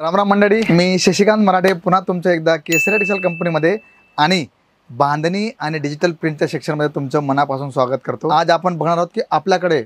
राम राम मंडळी, मी शशिकांत मराठे पुन्हा तुमचं एकदा केसरी टेक्सटाईल कंपनीमध्ये आणि बांधणी आणि डिजिटल प्रिंटच्या सेक्शनमध्ये तुमचं मनापासून स्वागत करतो। आज आपण बघणार आहोत की आपल्याकडे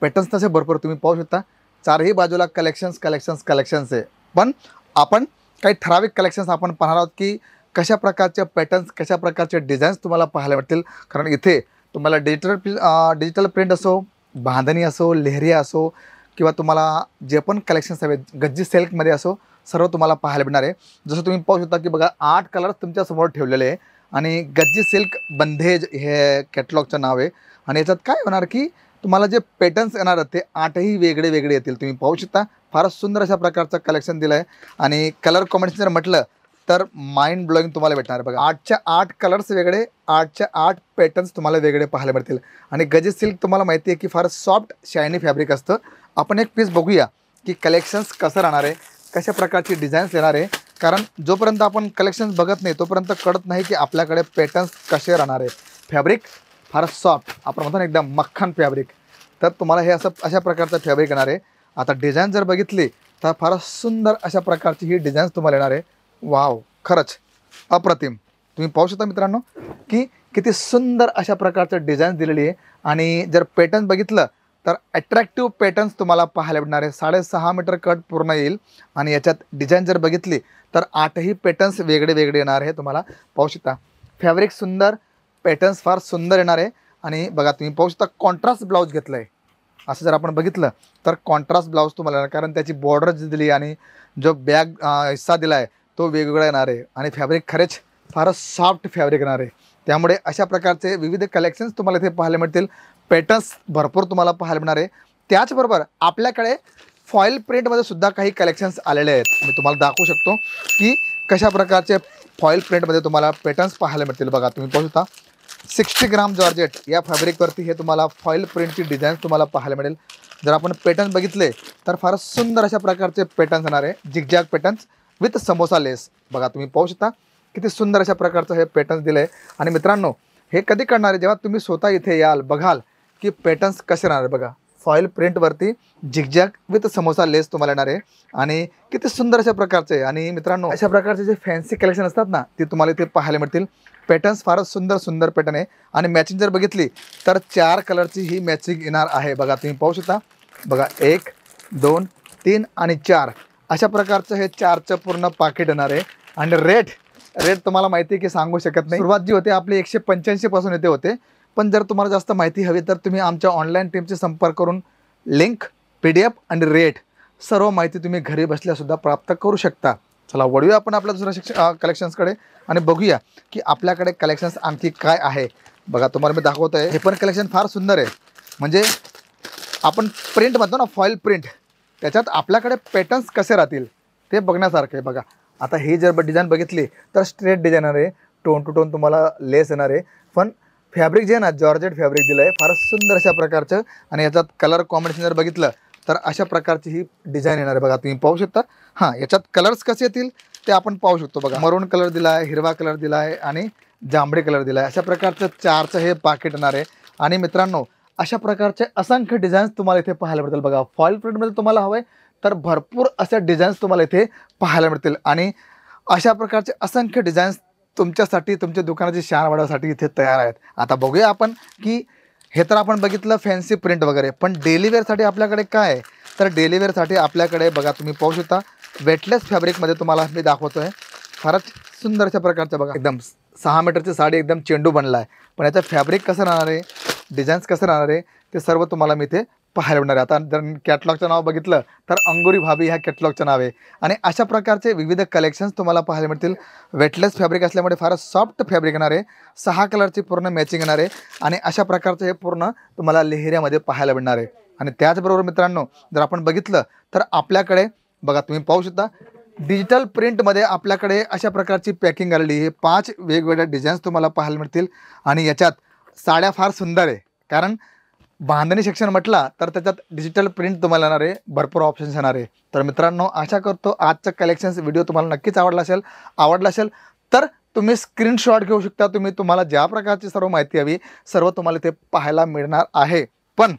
पॅटर्न्स तसे भरपूर तुम्ही पाहू शकता, चारही बाजूला कलेक्शन्स आहे। पण आपण काही ठराविक कलेक्शन्स आपण पाहणार आहोत की कशा प्रकारचे पॅटर्न्स, कशा प्रकारचे डिझाईन्स तुम्हाला पाहायला भेटतील। कारण इथे तुम्हाला डिजिटल प्रिंट असो, बांधणी असो, लेहरिया असो किंवा तुम्हाला जे पण कलेक्शन्स हवे गज्जी सिल्कमध्ये असो सर्व तुम्हाला पाहायला भेटणार आहे। जसं तुम्ही पाहू शकता की बघा 8 कलर्स तुमच्या समोर ठेवलेले आहे आणि गज्जी सिल्क बंधेज हे कॅटलॉगचं नाव आहे। आणि याच्यात काय होणार की तुम्हाला जे पॅटर्न्स येणार ते 8ही वेगळे येतील। तुम्ही पाहू शकता फारच सुंदर अशा प्रकारचं कलेक्शन दिलं आहे आणि कलर कॉम्बिनेशन जर म्हटलं तर माइंड ब्लोइंग तुम्हाला भेटणार। बघा 8च्या 8 कलर्स वेगळे, 8च्या 8 पॅटर्न्स तुम्हाला वेगळे पाहायला मिळतील। आणि गज्जी सिल्क तुम्हाला माहिती आहे की फार सॉफ्ट शायनी फॅब्रिक असतं। आपण एक पीस बघूया की कलेक्शन्स कसं राहणार आहे, कशा प्रकारची डिझाईन्स येणार आहे। कारण जोपर्यंत आपण कलेक्शन्स बघत नाही तोपर्यंत कळत नाही की आपल्याकडे पॅटर्न्स कसे राहणार आहे। फॅब्रिक फार सॉफ्ट, आपण म्हणतो ना एकदम मक्खन फॅब्रिक, तर तुम्हाला हे अशा प्रकारचं फॅब्रिक येणार आहे। आता डिझाईन जर बघितली तर फार सुंदर अशा प्रकारची ही डिझाईन्स तुम्हाला येणार आहे। वाव, खरंच अप्रतिम। तुम्ही पाहू शकता मित्रांनो की किती सुंदर अशा प्रकारचं डिझाईन्स दिलेली आहे। आणि जर पॅटर्न बघितलं तर अट्रॅक्टिव्ह पॅटर्न्स तुम्हाला पाहायला भेटणार आहे। 6.5 मीटर कट पूर्ण येईल आणि याच्यात डिझाईन जर बघितली तर 8ही पॅटर्न्स वेगळे येणार आहे। तुम्हाला पाहू शकता फॅब्रिक सुंदर, पॅटर्न्स फार सुंदर येणार आहे। आणि बघा तुम्ही पाहू शकता कॉन्ट्रास्ट ब्लाऊज घेतलं आहे। असं जर आपण बघितलं तर कॉन्ट्रास्ट ब्लाऊज तुम्हाला येणार, कारण त्याची बॉर्डर जी दिली आणि जो बॅग हिस्सा दिला आहे तो वेगवेगळा येणार आहे। आणि फॅब्रिक खरेच फारच सॉफ्ट फॅब्रिक येणार आहे। त्यामुळे अशा प्रकारचे विविध कलेक्शन्स तुम्हाला इथे पाहायला मिळतील। पॅटर्न्स भरपूर तुम्हाला पाहायला मिळणार आहे। त्याचबरोबर आपल्याकडे फॉईल प्रिंटमध्ये सुद्धा काही कलेक्शन्स आलेले आहेत। मी तुम्हाला दाखवू शकतो की कशा प्रकारचे फॉईल प्रिंटमध्ये तुम्हाला पॅटर्न्स पाहायला मिळतील। बघा तुम्ही पाहू शकता 60 ग्राम जॉर्जेट या फॅब्रिकवरती हे तुम्हाला फॉईल प्रिंटची डिझाईन्स तुम्हाला पाहायला मिळेल। जर आपण पॅटर्न बघितले तर फारच सुंदर अशा प्रकारचे पॅटर्न्स येणार आहे, झिगझॅग पॅटर्न्स विथ समोसा लेस। बघा तुम्ही पाहू शकता किती सुंदर अशा प्रकारचं हे पॅटर्न्स दिलं आहे। आणि मित्रांनो हे कधी करणार आहे, जेव्हा तुम्ही स्वतः इथे याल बघाल की पॅटर्न्स कसे राहणार। बघा फॉईल प्रिंटवरती झिगझॅग विथ समोसा लेस तुम्हाला येणार आहे आणि किती सुंदर अशा प्रकारचे। आणि मित्रांनो अशा प्रकारचे जे फॅन्सी कलेक्शन असतात ना ते तुम्हाला इथे पाहायला मिळतील। पॅटर्न्स फारच सुंदर पॅटर्न आहे आणि मॅचिंग जर बघितली तर 4 कलरची ही मॅचिंग येणार आहे। बघा तुम्ही पाहू शकता, बघा 1, 2, 3 आणि 4 अशा प्रकारचं हे 4चं पूर्ण पाकिट येणार आहे। आणि रेट तुम्हाला माहिती आहे की सांगू शकत नाही। सुरुवात जी होते आपली 185 पासून येते होते, पण जर तुम्हाला जास्त माहिती हवी तर तुम्ही आमच्या ऑनलाईन टीमशी संपर्क करून लिंक, PDF आणि रेट सर्व माहिती तुम्ही घरी बसल्यासुद्धा प्राप्त करू शकता। चला वळूया आपण आपल्या दुसऱ्या कलेक्शन्सकडे आणि बघूया की आपल्याकडे कलेक्शन्स आणखी काय आहे। बघा तुम्हाला मी दाखवतो आहे, हे पण कलेक्शन फार सुंदर आहे। म्हणजे आपण प्रिंट म्हणतो ना फॉईल प्रिंट, त्याच्यात आपल्याकडे पॅटर्न्स कसे राहतील ते बघण्यासारखं आहे। बघा आता ही जर डिझाईन बघितली तर स्ट्रेट डिझाईन आहे, टोन टू टोन तुम्हाला लेस येणार आहे। पण फॅब्रिक जे आहे ना जॉर्जेट फॅब्रिक दिलं आहे फारच सुंदर अशा प्रकारचं। आणि याच्यात कलर कॉम्बिनेशन जर बघितलं तर अशा प्रकारची ही डिझाईन येणार आहे। बघा तुम्ही पाहू शकता, हां याच्यात कलर्स कसे येतील ते आपण पाहू शकतो। बघा मरून कलर दिला आहे, हिरवा कलर दिला आहे आणि जांभळे कलर दिला आहे। अशा प्रकारचं 4चं हे पाकिट येणार आहे। आणि मित्रांनो अशा प्रकारचे असंख्य डिझाईन्स तुम्हाला इथे पाहायला मिळतील। बघा फॉईल प्रिंटमध्ये तुम्हाला हवं आहे तर भरपूर अशा डिझाईन्स तुम्हाला इथे पाहायला मिळतील। आणि अशा प्रकारचे असंख्य डिझाईन्स तुमच्यासाठी, तुमच्या दुकानाची शान वाढवण्यासाठी इथे तयार आहेत। आता बघूया आपण की हे तर आपण बघितलं फॅन्सी प्रिंट वगैरे, पण डेली वेअरसाठी आपल्याकडे काय आहे तर डेली वेअरसाठी आपल्याकडे बघा तुम्ही पाहू शकता वेटलेस फॅब्रिकमध्ये तुम्हाला मी दाखवतो आहे। फारच सुंदर अशा प्रकारचं बघा एकदम 6 मीटरची साडी एकदम चेंडू बनला आहे, पण याचं फॅब्रिक कसं राहणार आहे, डिझाईन्स कसं राहणार आहे ते सर्व तुम्हाला मी इथे पाहायला मिळणार आहे। आता जर कॅटलॉगचं नाव बघितलं तर अंगुरी भाभी ह्या कॅटलॉगचं नाव आहे। आणि अशा प्रकारचे विविध कलेक्शन्स तुम्हाला पाहायला मिळतील। वेटलेस फॅब्रिक असल्यामुळे फारच सॉफ्ट फॅब्रिक येणार आहे, 6 कलरची पूर्ण मॅचिंग येणार आहे आणि अशा प्रकारचं हे पूर्ण तुम्हाला लेहरियामध्ये पाहायला मिळणार आहे। आणि त्याचबरोबर मित्रांनो जर आपण बघितलं तर आपल्याकडे बघा तुम्ही पाहू शकता डिजिटल प्रिंटमध्ये आपल्याकडे अशा प्रकारची पॅकिंग आलेली आहे। 5 वेगवेगळ्या डिझाईन्स तुम्हाला पाहायला मिळतील। आणि याच्यात साड्या फार सुंदर आहे, कारण बांधणी सेक्शन म्हटला तर त्याच्यात डिजिटल प्रिंट तुम्हाला येणार आहे, भरपूर ऑप्शन्स येणार आहे। तर मित्रांनो आशा करतो आजचा कलेक्शन्स व्हिडिओ तुम्हाला नक्कीच आवडला असेल तर तुम्ही स्क्रीनशॉट घेऊ शकता। तुम्हाला ज्या प्रकारची सर्व माहिती हवी सर्व तुम्हाला इथे पाहायला मिळणार आहे। पण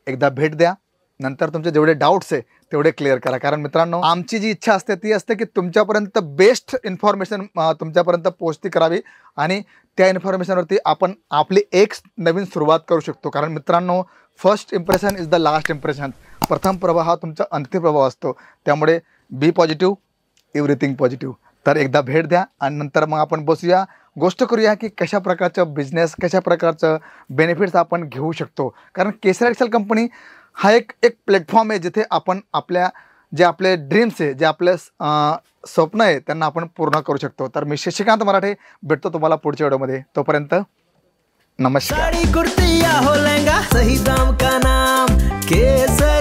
एकदा भेट द्या, नंतर तुमचे जेवढे डाऊट्स आहे तेवढे क्लिअर करा. कारण मित्रांनो, आमची जी इच्छा असते ती असते की तुमच्यापर्यंत बेस्ट इन्फॉर्मेशन तुमच्यापर्यंत पोहोचती करावी आणि त्या इन्फॉर्मेशनवरती आपण आपली एक नवीन सुरुवात करू शकतो. कारण मित्रांनो, first impression is the last impression. प्रथम प्रभाव हा तुमचा अंतिम प्रभाव असतो. त्यामुळे बी पॉझिटिव्ह, एव्हरीथिंग पॉझिटिव्ह. तर एकदा भेट द्या आणि नंतर मग आपण बसूया, गोष्ट करूया की कशा प्रकारचं बिझनेस, कशा प्रकारचं बेनिफिट्स आपण घेऊ शकतो. कारण केसर एक्सेल कंपनी हा एक प्लॅटफॉर्म आहे जिथे आपण आपले ड्रीम्स आहे, जे आपले स्वप्न आहे, त्यांना आपण पूर्ण करू शकतो. तर मी शशिकांत मराठे भेटतो तुम्हाला पुढच्या व्हिडिओमध्ये. तोपर्यंत नमस्कार. साड़ी कुर्ती या हो लहंगा, सही दाम का नाम केसर.